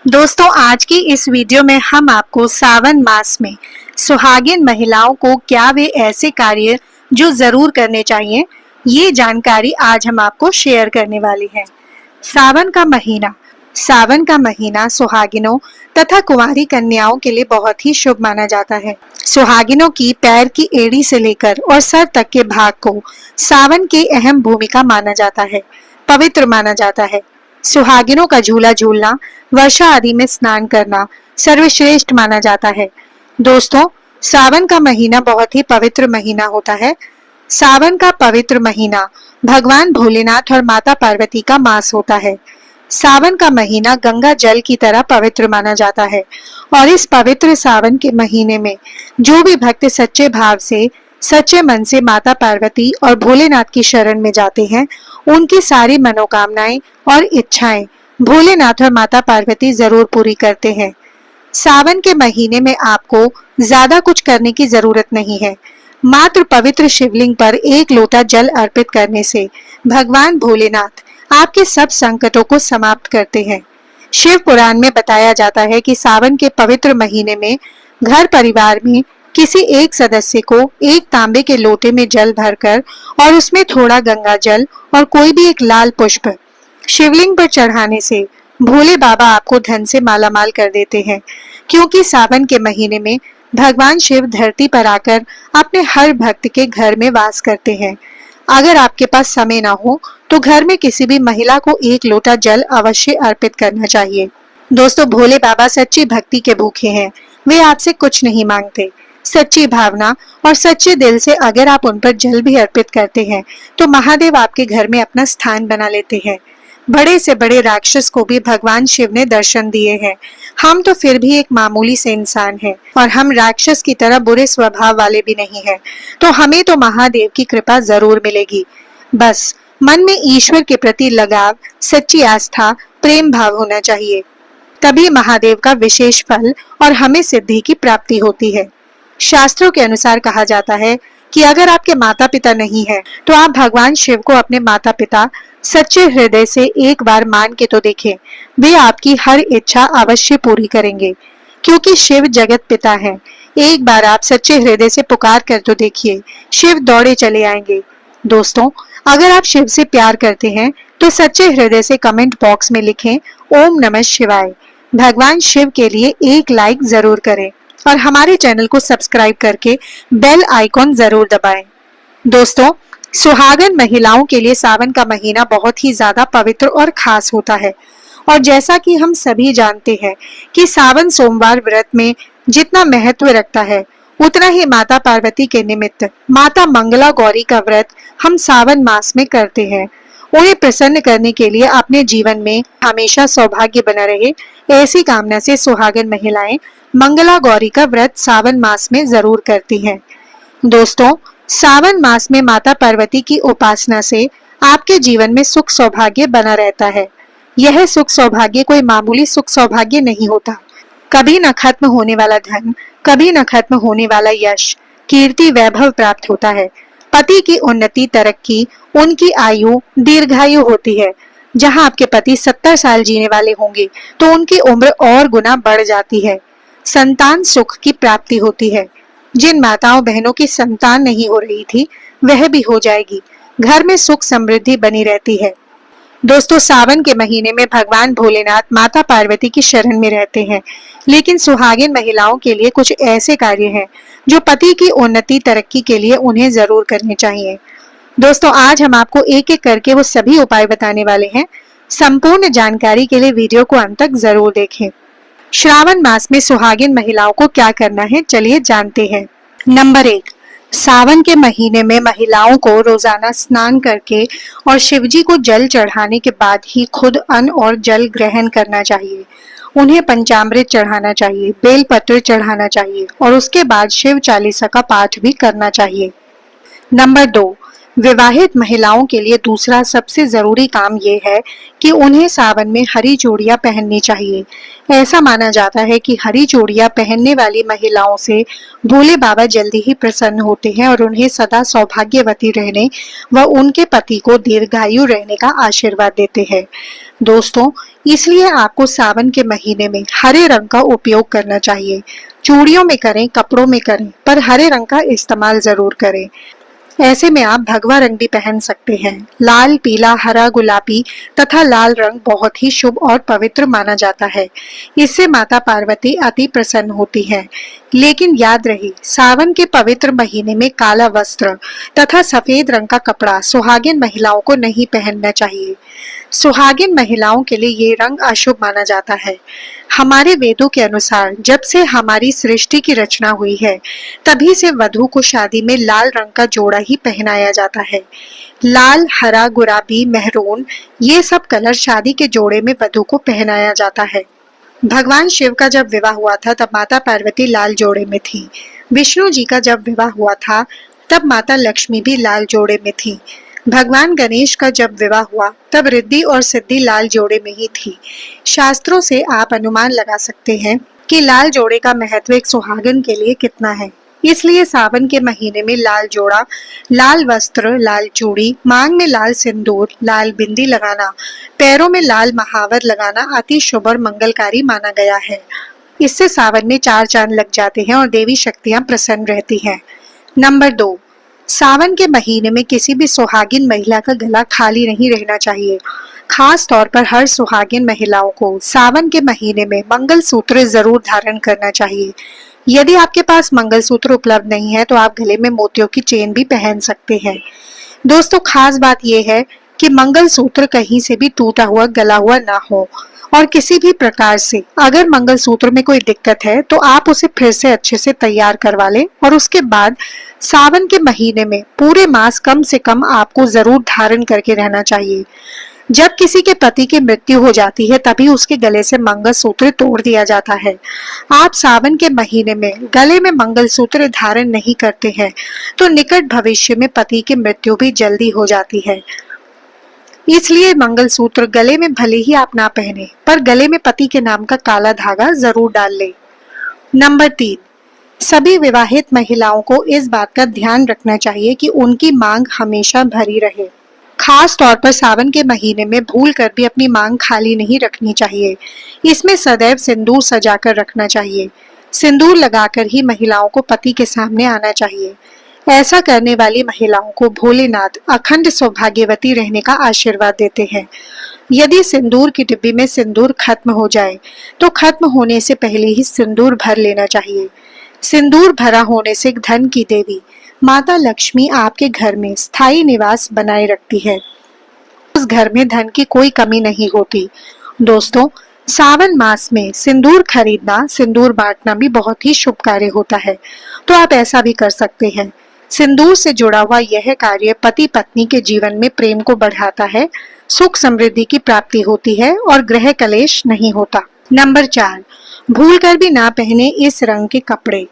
दोस्तों, आज की इस वीडियो में हम आपको सावन मास में सुहागिन महिलाओं को क्या वे ऐसे कार्य जो जरूर करने चाहिए, ये जानकारी आज हम आपको शेयर करने वाली हैं। सावन का महीना सुहागिनों तथा कुंवारी कन्याओं के लिए बहुत ही शुभ माना जाता है। सुहागिनों की पैर की एड़ी से लेकर और सर तक के भाग को सावन की अहम भूमिका माना जाता है, पवित्र माना जाता है। सुहागिनों का झूला झूलना, वर्षा आदि में स्नान करना सर्वश्रेष्ठ माना जाता है। दोस्तों, सावन का महीना बहुत ही पवित्र महीना होता है। सावन का पवित्र महीना भगवान भोलेनाथ और माता पार्वती का मास होता है। सावन का महीना गंगा जल की तरह पवित्र माना जाता है और इस पवित्र सावन के महीने में जो भी भक्त सच्चे भाव से, सच्चे मन से माता पार्वती और भोलेनाथ की शरण में जाते हैं, उनकी सारी मनोकामनाएं और इच्छाएं भोलेनाथ और माता पार्वती जरूर पूरी करते हैं। सावन के महीने में आपको ज्यादा कुछ करने की जरूरत नहीं है। मात्र पवित्र शिवलिंग पर एक लोटा जल अर्पित करने से भगवान भोलेनाथ आपके सब संकटों को समाप्त करते हैं। शिव पुराण में बताया जाता है कि सावन के पवित्र महीने में घर परिवार में किसी एक सदस्य को एक तांबे के लोटे में जल भरकर और उसमें थोड़ा गंगा जल और कोई भी एक लाल पुष्प शिवलिंग पर चढ़ाने से भोले बाबा आपको धन से मालामाल कर देते हैं, क्योंकि सावन के महीने में भगवान शिव धरती पर आकर अपने हर भक्त के घर में वास करते हैं। अगर आपके पास समय ना हो तो घर में किसी भी महिला को एक लोटा जल अवश्य अर्पित करना चाहिए। दोस्तों, भोले बाबा सच्ची भक्ति के भूखे हैं। वे आपसे कुछ नहीं मांगते। सच्ची भावना और सच्चे दिल से अगर आप उन पर जल भी अर्पित करते हैं तो महादेव आपके घर में अपना स्थान बना लेते हैं। बड़े से बड़े राक्षस को भी भगवान शिव ने दर्शन दिए हैं। हम तो फिर भी एक मामूली से इंसान हैं और हम राक्षस की तरह बुरे स्वभाव वाले भी नहीं हैं, तो हमें तो महादेव की कृपा जरूर मिलेगी। बस मन में ईश्वर के प्रति लगाव, सच्ची आस्था, प्रेम भाव होना चाहिए, तभी महादेव का विशेष फल और हमें सिद्धि की प्राप्ति होती है। शास्त्रों के अनुसार कहा जाता है कि अगर आपके माता पिता नहीं है तो आप भगवान शिव को अपने माता पिता सच्चे हृदय से एक बार मान के तो देखें। वे आपकी हर इच्छा अवश्य पूरी करेंगे, क्योंकि शिव जगत पिता हैं। एक बार आप सच्चे हृदय से पुकार कर तो देखिए, शिव दौड़े चले आएंगे। दोस्तों, अगर आप शिव से प्यार करते हैं तो सच्चे हृदय से कमेंट बॉक्स में लिखें ओम नमः शिवाय। भगवान शिव के लिए एक लाइक जरूर करें और हमारे चैनल को सब्सक्राइब करके बेल आइकॉन जरूर दबाएं। दोस्तों, सुहागन महिलाओं के लिए सावन का महीना बहुत ही ज्यादा पवित्र और खास होता है और जैसा कि हम सभी जानते हैं कि सावन सोमवार व्रत में जितना महत्व रखता है, उतना ही माता पार्वती के निमित्त माता मंगला गौरी का व्रत हम सावन मास में करते हैं। उन्हें प्रसन्न करने के लिए अपने जीवन में हमेशा सौभाग्य बना रहे, ऐसी कामना से सुहागन महिलाएं मंगला गौरी का व्रत सावन मास में जरूर करती हैं। दोस्तों, सावन मास में माता पार्वती की उपासना से आपके जीवन में सुख सौभाग्य बना रहता है। यह सुख सौभाग्य कोई मामूली सुख सौभाग्य नहीं होता। कभी न खत्म होने वाला धन, कभी न खत्म होने वाला यश, कीर्ति, वैभव प्राप्त होता है। पति की उन्नति, तरक्की, उनकी आयु दीर्घायु होती है। जहां आपके पति 70 साल जीने वाले होंगे तो उनकी उम्र और गुना बढ़ जाती है। संतान सुख की प्राप्ति होती है। जिन माताओं बहनों की संतान नहीं हो रही थी, वह भी हो जाएगी। घर में सुख समृद्धि बनी रहती है। दोस्तों, सावन के महीने में भगवान भोलेनाथ माता पार्वती की शरण में रहते हैं, लेकिन सुहागिन महिलाओं के लिए कुछ ऐसे कार्य हैं जो पति की उन्नति, तरक्की के लिए उन्हें जरूर करने चाहिए। दोस्तों, आज हम आपको एक एक करके वो सभी उपाय बताने वाले हैं। संपूर्ण जानकारी के लिए वीडियो को अंत तक जरूर देखें। श्रावण मास में सुहागिन महिलाओं को क्या करना है, चलिए जानते हैं। नंबर 1, सावन के महीने में महिलाओं को रोजाना स्नान करके और शिवजी को जल चढ़ाने के बाद ही खुद अन्न और जल ग्रहण करना चाहिए। उन्हें पंचामृत चढ़ाना चाहिए, बेलपत्र चढ़ाना चाहिए और उसके बाद शिव चालीसा का पाठ भी करना चाहिए। नंबर 2, विवाहित महिलाओं के लिए दूसरा सबसे जरूरी काम ये है कि उन्हें सावन में हरी चूड़ियां पहननी चाहिए। ऐसा माना जाता है कि हरी चूड़ियां पहनने वाली महिलाओं से भोले बाबा जल्दी ही प्रसन्न होते हैं और उन्हें सदा सौभाग्यवती रहने व उनके पति को दीर्घायु रहने का आशीर्वाद देते हैं। दोस्तों, इसलिए आपको सावन के महीने में हरे रंग का उपयोग करना चाहिए। चूड़ियों में करें, कपड़ों में करें, पर हरे रंग का इस्तेमाल जरूर करें। ऐसे में आप भगवा रंग भी पहन सकते हैं। लाल, पीला, हरा, गुलाबी तथा लाल रंग बहुत ही शुभ और पवित्र माना जाता है। इससे माता पार्वती अति प्रसन्न होती है। लेकिन याद रहे, सावन के पवित्र महीने में काला वस्त्र तथा सफेद रंग का कपड़ा सुहागिन महिलाओं को नहीं पहनना चाहिए। सुहागिन महिलाओं के लिए ये रंग अशुभ माना जाता है। हमारे वेदों के अनुसार जब से हमारी सृष्टि की रचना हुई है, तभी से वधू को शादी में लाल रंग का जोड़ा ही पहनाया जाता है। लाल, हरा, गुलाबी, मेहरून ये सब कलर शादी के जोड़े में वधू को पहनाया जाता है। भगवान शिव का जब विवाह हुआ था तब माता पार्वती लाल जोड़े में थी। विष्णु जी का जब विवाह हुआ था तब माता लक्ष्मी भी लाल जोड़े में थी। भगवान गणेश का जब विवाह हुआ तब रिद्धि और सिद्धि लाल जोड़े में ही थी। शास्त्रों से आप अनुमान लगा सकते हैं कि लाल जोड़े का महत्व एक सुहागन के लिए कितना है। इसलिए सावन के महीने में लाल जोड़ा, लाल वस्त्र, लाल चूड़ी, मांग में लाल सिंदूर, लाल बिंदी लगाना, पैरों में लाल महावर लगाना अति शुभ और मंगलकारी माना गया है। इससे सावन में 4 चांद लग जाते हैं और देवी शक्तियां प्रसन्न रहती हैं। नंबर 2, सावन के महीने में किसी भी सुहागिन महिला का गला खाली नहीं रहना चाहिए। खास तौर पर हर सुहागिन महिलाओं को सावन के महीने में मंगलसूत्र जरूर धारण करना चाहिए। यदि आपके पास मंगलसूत्र उपलब्ध नहीं है तो आप गले में मोतियों की चेन भी पहन सकते हैं। दोस्तों, खास बात यह है कि मंगलसूत्र कहीं से भी टूटा हुआ, गला हुआ ना हो और किसी भी प्रकार से अगर मंगलसूत्र में कोई दिक्कत है तो आप उसे फिर से अच्छे से तैयार करवा लें और उसके बाद सावन के महीने में पूरे मास कम से कम आपको जरूर धारण करके रहना चाहिए। जब किसी के पति की मृत्यु हो जाती है तभी उसके गले से मंगलसूत्र तोड़ दिया जाता है। आप सावन के महीने में गले में मंगलसूत्र धारण नहीं करते हैं तो निकट भविष्य में पति की मृत्यु भी जल्दी हो जाती है। इसलिए मंगलसूत्र गले में भले ही आप ना पहने, पर गले में पति के नाम का काला धागा जरूर डाल ले। नंबर 3, सभी विवाहित महिलाओं को इस बात का ध्यान रखना चाहिए कि उनकी मांग हमेशा भरी रहे। खास तौर पर सावन के महीने में भूल कर भी अपनी मांग खाली नहीं रखनी चाहिए। इसमें सदैव सिंदूर सजाकर रखना चाहिए। सिंदूर लगाकर ही महिलाओं को पति के सामने आना चाहिए। ऐसा करने वाली महिलाओं को भोलेनाथ अखंड सौभाग्यवती रहने का आशीर्वाद देते हैं। यदि सिंदूर की डिब्बी में सिंदूर खत्म हो जाए तो खत्म होने से पहले ही सिंदूर भर लेना चाहिए। सिंदूर भरा होने से धन की देवी माता लक्ष्मी आपके घर में स्थायी निवास बनाए रखती है। उस घर में धन की कोई कमी नहीं होती। दोस्तों, सावन मास में सिंदूर खरीदना, सिंदूर बांटना भी बहुत ही शुभ कार्य होता है, तो आप ऐसा भी कर सकते हैं। सिंदूर से जुड़ा हुआ यह कार्य पति पत्नी के जीवन में प्रेम को बढ़ाता है, सुख समृद्धि की प्राप्ति होती है और गृह कलेश नहीं होता। नंबर 4, भूलकर भी ना पहने इस रंग के कपड़े।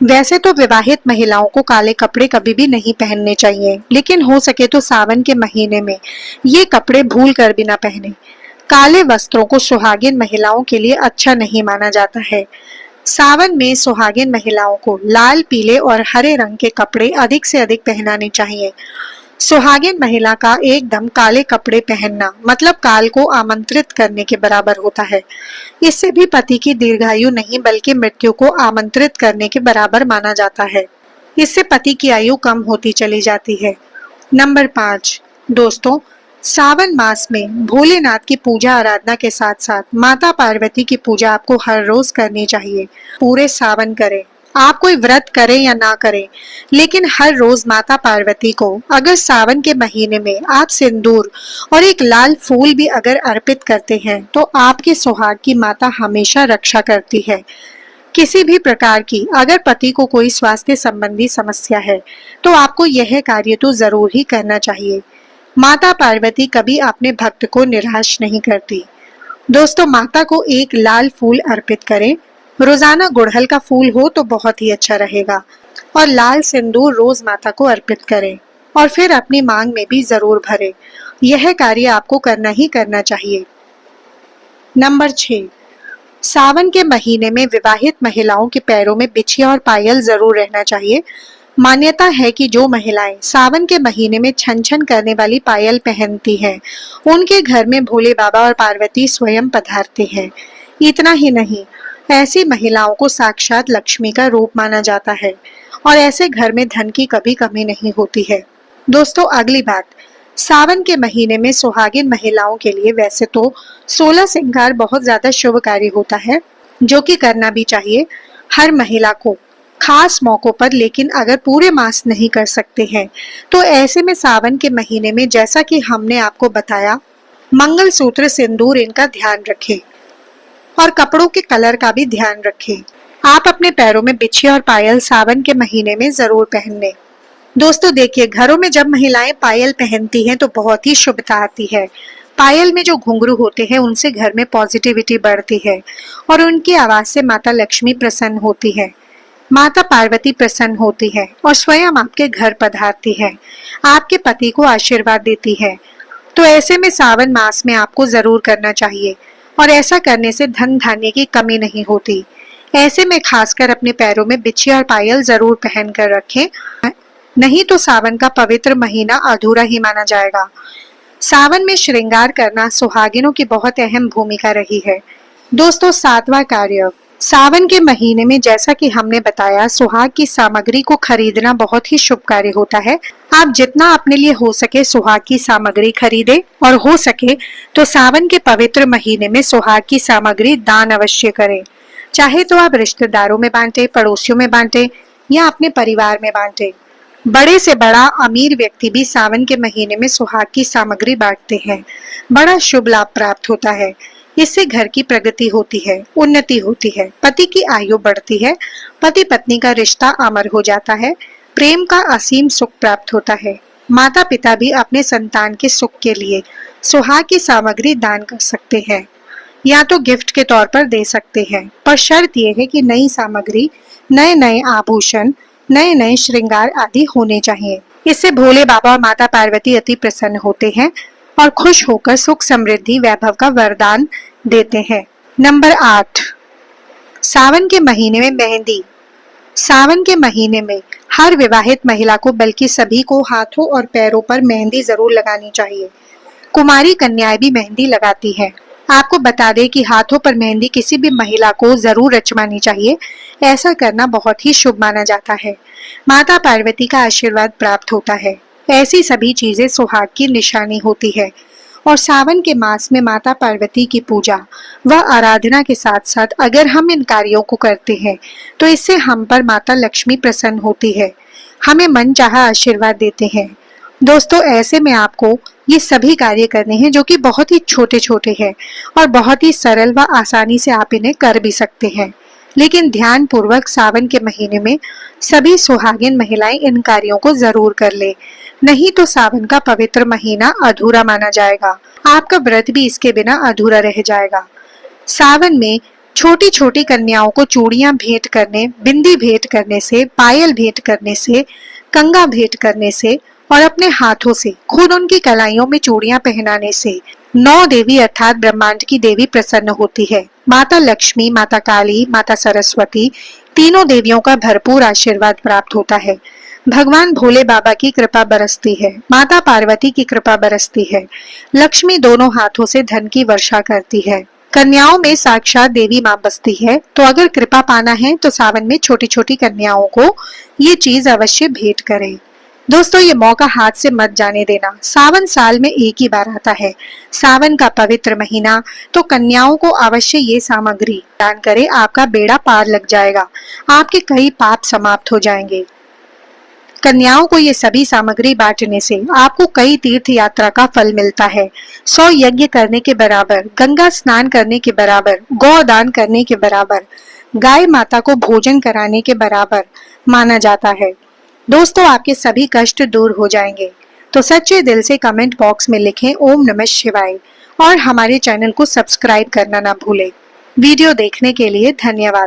वैसे तो विवाहित महिलाओं को काले कपड़े कभी भी नहीं पहनने चाहिए, लेकिन हो सके तो सावन के महीने में ये कपड़े भूल कर भी ना पहने। काले वस्त्रों को सुहागिन महिलाओं के लिए अच्छा नहीं माना जाता है। सावन में सुहागिन महिलाओं को लाल, पीले और हरे रंग के कपड़े अधिक से अधिक पहनाने चाहिए। सुहागिन महिला का एकदम काले कपड़े पहनना मतलब काल को आमंत्रित करने के बराबर होता है। इससे भी पति की दीर्घायु नहीं बल्कि मृत्यु को आमंत्रित करने के बराबर माना जाता है। इससे पति की आयु कम होती चली जाती है। नंबर 5, दोस्तों, सावन मास में भोलेनाथ की पूजा आराधना के साथ साथ माता पार्वती की पूजा आपको हर रोज करनी चाहिए। पूरे सावन करें, आप कोई व्रत करें या ना करें, लेकिन हर रोज माता पार्वती को अगर सावन के महीने में आप सिंदूर और एक लाल फूल भी अगर अर्पित करते हैं तो आपके सुहाग की माता हमेशा रक्षा करती है। किसी भी प्रकार की अगर पति को कोई स्वास्थ्य संबंधी समस्या है तो आपको यह कार्य तो जरूर ही करना चाहिए। माता पार्वती कभी अपने भक्त को निराश नहीं करती। दोस्तों, माता को एक लाल फूल अर्पित करें। रोजाना गुड़हल का फूल हो तो बहुत ही अच्छा रहेगा और लाल सिंदूर रोज माता को अर्पित करें और फिर अपनी मांग में भी जरूर भरें। यह कार्य आपको करना ही करना चाहिए। नंबर 6, सावन के महीने में विवाहित महिलाओं के पैरों में बिछिया और पायल जरूर रहना चाहिए। मान्यता है कि जो महिलाएं सावन के महीने में छन छन करने वाली पायल पहनती हैं, उनके घर में भोले बाबा और पार्वती स्वयं पधारते हैं। इतना ही नहीं, ऐसी महिलाओं को साक्षात लक्ष्मी का रूप माना जाता है और ऐसे घर में धन की कभी कमी नहीं होती है। दोस्तों, अगली बात, सावन के महीने में सुहागिन महिलाओं के लिए वैसे तो 16 श्रृंगार बहुत ज्यादा शुभ कार्य होता है, जो कि करना भी चाहिए हर महिला को खास मौकों पर। लेकिन अगर पूरे मास नहीं कर सकते हैं तो ऐसे में सावन के महीने में, जैसा कि हमने आपको बताया, मंगलसूत्र, सिंदूर, इनका ध्यान रखें और कपड़ों के कलर का भी ध्यान रखें। आप अपने पैरों में बिछिया और पायल सावन के महीने में जरूर पहन लें। दोस्तों देखिए, घरों में जब महिलाएं पायल पहनती हैं तो बहुत ही शुभता आती है। पायल में जो घुंघरू होते हैं उनसे घर में पॉजिटिविटी बढ़ती है और उनकी आवाज से माता लक्ष्मी प्रसन्न होती है, माता पार्वती प्रसन्न होती है और स्वयं आपके घर पधारती है, आपके पति को आशीर्वाद देती है। तो ऐसे में सावन मास में आपको जरूर करना चाहिए और ऐसा करने से धन धान्य की कमी नहीं होती। ऐसे में खासकर अपने पैरों में बिछिया और पायल जरूर पहन कर रखें, नहीं तो सावन का पवित्र महीना अधूरा ही माना जाएगा। सावन में श्रृंगार करना सुहागिनों की बहुत अहम भूमिका रही है। दोस्तों, 7वां कार्य, सावन के महीने में जैसा कि हमने बताया, सुहाग की सामग्री को खरीदना बहुत ही शुभ कार्य होता है। आप जितना अपने लिए हो सके सुहाग की सामग्री खरीदे और हो सके तो सावन के पवित्र महीने में सुहाग की सामग्री दान अवश्य करें। चाहे तो आप रिश्तेदारों में बांटे, पड़ोसियों में बांटे या अपने परिवार में बांटे। बड़े से बड़ा अमीर व्यक्ति भी सावन के महीने में सुहाग की सामग्री बांटते हैं। बड़ा शुभ लाभ प्राप्त होता है। इससे घर की प्रगति होती है, उन्नति होती है, पति की आयु बढ़ती है, पति पत्नी का रिश्ता अमर हो जाता है, प्रेम का असीम सुख प्राप्त होता है। माता पिता भी अपने संतान के सुख के लिए सुहाग की सामग्री दान कर सकते हैं या तो गिफ्ट के तौर पर दे सकते हैं, पर शर्त यह है कि नई सामग्री, नए नए आभूषण, नए नए श्रृंगार आदि होने चाहिए। इससे भोले बाबा और माता पार्वती अति प्रसन्न होते हैं और खुश होकर सुख, समृद्धि, वैभव का वरदान देते हैं। नंबर 8, सावन के महीने में मेहंदी। सावन के महीने में हर विवाहित महिला को, बल्कि सभी को, हाथों और पैरों पर मेहंदी जरूर लगानी चाहिए। कुमारी कन्याएं भी मेहंदी लगाती हैं। आपको बता दें कि हाथों पर मेहंदी किसी भी महिला को जरूर रचवानी चाहिए। ऐसा करना बहुत ही शुभ माना जाता है। माता पार्वती का आशीर्वाद प्राप्त होता है। ऐसी सभी चीजें सुहाग की निशानी होती है और सावन के मास में माता पार्वती की पूजा व आराधना के साथ साथ अगर हम इन कार्यों को करते हैं तो इससे हम पर माता लक्ष्मी प्रसन्न होती है, हमें मनचाहा आशीर्वाद देते हैं। दोस्तों, ऐसे में आपको ये सभी कार्य करने हैं जो कि बहुत ही छोटे छोटे हैं और बहुत ही सरल व आसानी से आप इन्हें कर भी सकते हैं। लेकिन ध्यान पूर्वक सावन के महीने में सभी सुहागिन महिलाएं इन कार्यों को जरूर कर ले, नहीं तो सावन का पवित्र महीना अधूरा माना जाएगा। आपका व्रत भी इसके बिना अधूरा रह जाएगा। सावन में छोटी छोटी कन्याओं को चूड़ियां भेंट करने, बिंदी भेंट करने से, पायल भेंट करने से, कंगा भेंट करने से और अपने हाथों से खुद उनकी कलाइयों में चूड़ियां पहनाने से 9 देवी अर्थात ब्रह्मांड की देवी प्रसन्न होती है। माता लक्ष्मी, माता काली, माता सरस्वती, तीनों देवियों का भरपूर आशीर्वाद प्राप्त होता है। भगवान भोले बाबा की कृपा बरसती है, माता पार्वती की कृपा बरसती है। लक्ष्मी दोनों हाथों से धन की वर्षा करती है। कन्याओं में साक्षात देवी मां बसती है। तो अगर कृपा पाना है तो सावन में छोटी छोटी कन्याओं को ये चीज अवश्य भेंट करें। दोस्तों, ये मौका हाथ से मत जाने देना। सावन साल में एक ही बार आता है, सावन का पवित्र महीना, तो कन्याओं को अवश्य ये सामग्री दान करें। आपका बेड़ा पार लग जाएगा, आपके कई पाप समाप्त हो जाएंगे। कन्याओं को ये सभी सामग्री बांटने से आपको कई तीर्थ यात्रा का फल मिलता है। 100 यज्ञ करने के बराबर, गंगा स्नान करने के बराबर, गौदान करने के बराबर, गाय माता को भोजन कराने के बराबर माना जाता है। दोस्तों, आपके सभी कष्ट दूर हो जाएंगे। तो सच्चे दिल से कमेंट बॉक्स में लिखें ओम नमः शिवाय और हमारे चैनल को सब्सक्राइब करना ना भूलें। वीडियो देखने के लिए धन्यवाद।